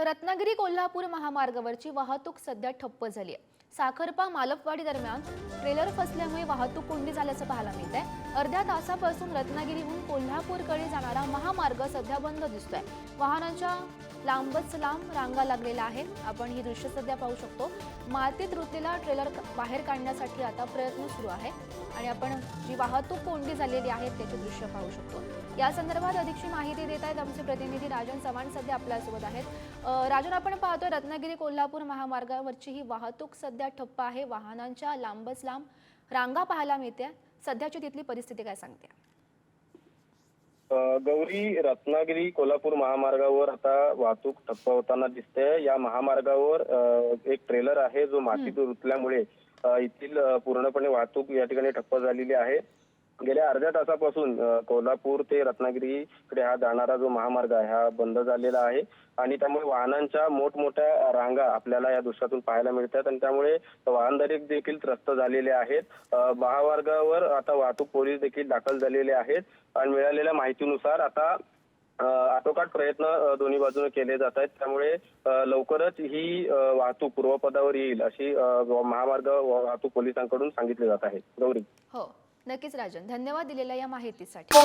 तर रत्नागिरी कोल्हापूर महामार्गावरची वाहतूक सध्या ठप्प झाली आहे। साखरपा मालपवाडी दरम्यान ट्रेलर फसल्यामुळे वाहतूक कोंडी झाल्याचं पाहायला मिळतंय। अर्ध्या तासापासून रत्नागिरीहून कोल्हापूरकडे जाणारा महामार्ग सध्या बंद दिसतोय। वाहनांच्या लांबच लांब रांगा लागलेल्या आहेत। आपण ही दृश्य सध्या पाहू शकतो। मातीत रुतलेला ट्रेलर बाहेर काढण्यासाठी आता प्रयत्न सुरू आहे आणि आपण जी वाहतूक कोंडी झालेली आहे त्याचे दृश्य पाहू शकतो। या संदर्भात अधिकची माहिती देत आहेत आमचे प्रतिनिधी राजन चव्हाण सध्या आपल्यासोबत आहेत। राजन, आपण पाहतोय रत्नागिरी कोल्हापूर महामार्गावरची ही वाहतूक सध्या ठप्प आहे। वाहनांच्या लांबच लांब रांगा पाहायला मिळते। सध्याची तिथली परिस्थिती काय सांगते? गौरी, रत्नागिरी कोल्हापूर महामार्गावर आता वाहतूक ठप्प होताना दिसते। या महामार्गावर एक ट्रेलर आहे जो मातीत रुतल्यामुळे येथील पूर्णपणे वाहतूक या ठिकाणी ठप्प झालेली आहे। गेल्या अर्ध्या तासापासून कोल्हापूर ते रत्नागिरीकडे हा जाणारा जो महामार्ग आहे हा बंद झालेला आहे आणि त्यामुळे वाहनांच्या मोठमोठ्या रांगा आपल्याला या दृश्यातून पाहायला मिळतात आणि त्यामुळे वाहनधारक देखील त्रस्त झालेले आहेत। महामार्गावर आता वाहतूक पोलीस देखील दाखल झालेले आहेत आणि मिळालेल्या माहितीनुसार आता आटोकाट प्रयत्न दोन्ही बाजूने केले जात आहेत। त्यामुळे लवकरच ही वाहतूक पूर्वपदावर येईल अशी महामार्ग वाहतूक पोलिसांकडून सांगितले जात आहे। गौरी, हो, नक्कीच राजन, धन्यवाद दिलेल्या या माहितीसाठी।